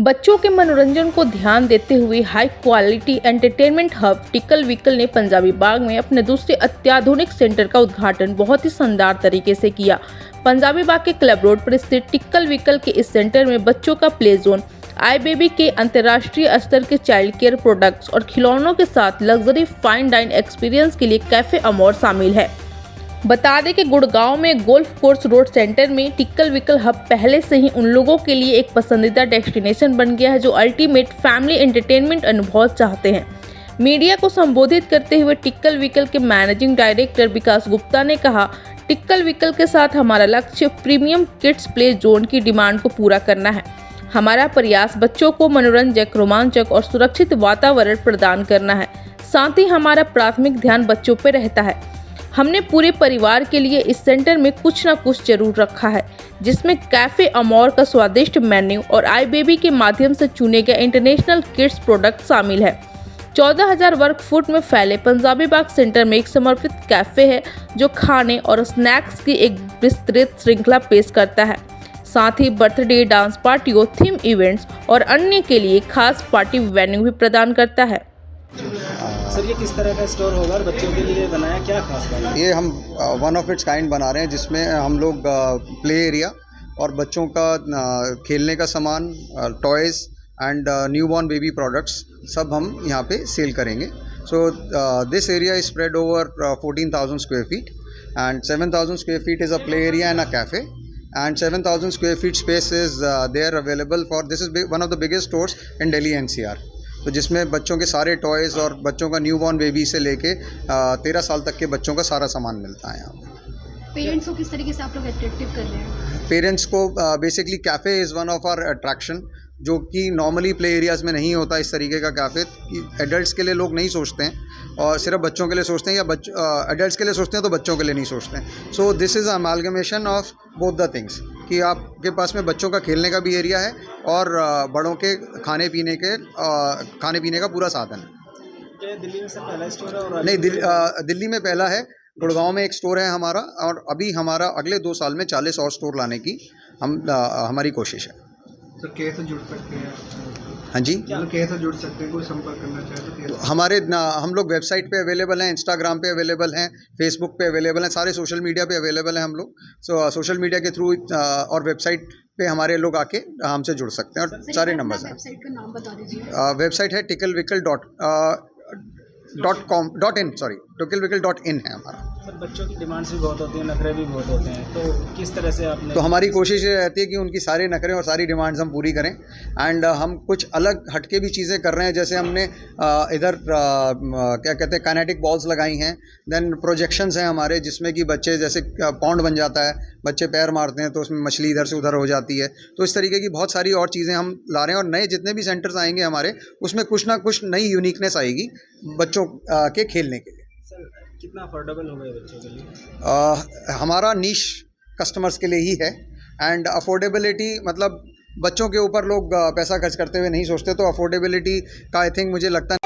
बच्चों के मनोरंजन को ध्यान देते हुए high quality entertainment hub Tikkal विक्कल ने पंजाबी बाग में अपने दूसरे अत्याधुनिक सेंटर का उद्घाटन बहुत ही शानदार तरीके से किया। पंजाबी बाग के क्लब रोड पर स्थित टिक्कल विक्कल के इस सेंटर में बच्चों का प्ले जोन, आई बेबी के अंतर्राष्ट्रीय स्तर के चाइल्ड केयर प्रोडक्ट्स और खिलौनों के साथ लग्जरी फाइन डाइन एक्सपीरियंस के लिए कैफे अमोर शामिल है। बता दें कि गुड़गांव में गोल्फ कोर्स रोड सेंटर में टिक्कल विक्कल हब पहले से ही उन लोगों के लिए एक पसंदीदा डेस्टिनेशन बन गया है जो अल्टीमेट फैमिली एंटरटेनमेंट अनुभव चाहते हैं। मीडिया को संबोधित करते हुए टिक्कल विक्कल के मैनेजिंग डायरेक्टर विकास गुप्ता ने कहा, टिक्कल विक्कल के साथ हमारा लक्ष्य प्रीमियम किड्स प्ले जोन की डिमांड को पूरा करना है। हमारा प्रयास बच्चों को मनोरंजक, रोमांचक और सुरक्षित वातावरण प्रदान करना है। साथ ही हमारा प्राथमिक ध्यान बच्चों पर रहता है। हमने पूरे परिवार के लिए इस सेंटर में कुछ ना कुछ जरूर रखा है, जिसमें कैफे अमोर का स्वादिष्ट मेन्यू और आई बेबी के माध्यम से चुने गए इंटरनेशनल किड्स प्रोडक्ट शामिल है। 14,000 वर्ग फुट में फैले पंजाबी बाग सेंटर में एक समर्पित कैफे है जो खाने और स्नैक्स की एक विस्तृत श्रृंखला पेश करता है। साथ ही बर्थडे, डांस पार्टियों, थीम इवेंट्स और अन्य के लिए खास पार्टी वेन्यू भी प्रदान करता है। सर, ये किस तरह का स्टोर होगा और बच्चों के लिए बनाया, क्या खास बात है? ये हम वन ऑफ इट्स काइंड बना रहे हैं, जिसमें हम लोग प्ले एरिया और बच्चों का खेलने का सामान, toys and newborn baby products सब हम यहाँ पे सेल करेंगे। So this area is spread over 14,000 square feet and 7,000 square feet is a play area and a cafe and 7,000 square feet space is there available for this is one of the biggest stores in Delhi NCR। तो जिसमें बच्चों के सारे toys और बच्चों का newborn baby से लेके 13 साल तक के बच्चों का सारा सामान मिलता है यहाँ पे। पेरेंट्स को किस तरीके से आप लोग अट्रैक्टिव कर रहे हैं? पेरेंट्स को basically cafe is one of our attraction, जो कि नॉर्मली प्ले एरियाज़ में नहीं होता। इस तरीके का कैफ़े कि एडल्ट्स के लिए लोग नहीं सोचते हैं और सिर्फ बच्चों के लिए सोचते हैं, या एडल्ट्स के लिए सोचते हैं तो बच्चों के लिए नहीं सोचते हैं। So this is amalgamation of both the things कि आपके पास में बच्चों का खेलने का भी एरिया है और बड़ों के खाने पीने का पूरा साधन है। क्या दिल्ली में सर पहला स्टोर है? और नहीं, दिल्ली में पहला है, गुड़गांव में एक स्टोर है हमारा, और अभी हमारा अगले 2 साल में 40 और स्टोर लाने की हमारी कोशिश है। सर कैसे जुड़ सकते हैं? हाँ जी, कैसे जुड़ सकते हैं? कोई संपर्क करना चाहे तो कैसे? हम लोग वेबसाइट पे अवेलेबल हैं, इंस्टाग्राम पे अवेलेबल हैं, फेसबुक पे अवेलेबल हैं, सारे सोशल मीडिया पे अवेलेबल हैं हम लोग। सोशल मीडिया के थ्रू और वेबसाइट पे हमारे लोग आके हमसे जुड़ सकते हैं और सारे नंबर्स हैं। वेबसाइट का नाम बता दीजिए। वेबसाइट है tickelvickle.in है हमारा। सर, बच्चों की डिमांड्स भी बहुत होती हैं, नखरे भी बहुत होते हैं, तो किस तरह से आपने? तो हमारी कोशिश ये रहती है कि उनकी सारे नखरे और सारी डिमांड्स हम पूरी करें। एंड हम कुछ अलग हटके भी चीज़ें कर रहे हैं, जैसे हमने इधर क्या कहते हैं, काइनेटिक बॉल्स लगाई हैं। देन प्रोजेक्शंस हैं हमारे, जिसमें कि बच्चे जैसे पॉन्ड बन जाता है, बच्चे पैर मारते हैं तो उसमें मछली इधर से उधर हो जाती है। तो इस तरीके की बहुत सारी और चीज़ें हम ला रहे हैं और नए जितने भी सेंटर्स आएंगे हमारे, उसमें कुछ ना कुछ नई यूनिकनेस आएगी बच्चों के खेलने के लिए। सर, कितना अफोर्डेबल होगा बच्चों के लिए? हमारा नीश कस्टमर्स के लिए ही है। एंड अफोर्डेबिलिटी मतलब बच्चों के ऊपर लोग पैसा खर्च करते हुए नहीं सोचते, तो अफोर्डेबिलिटी का आई थिंक मुझे लगता है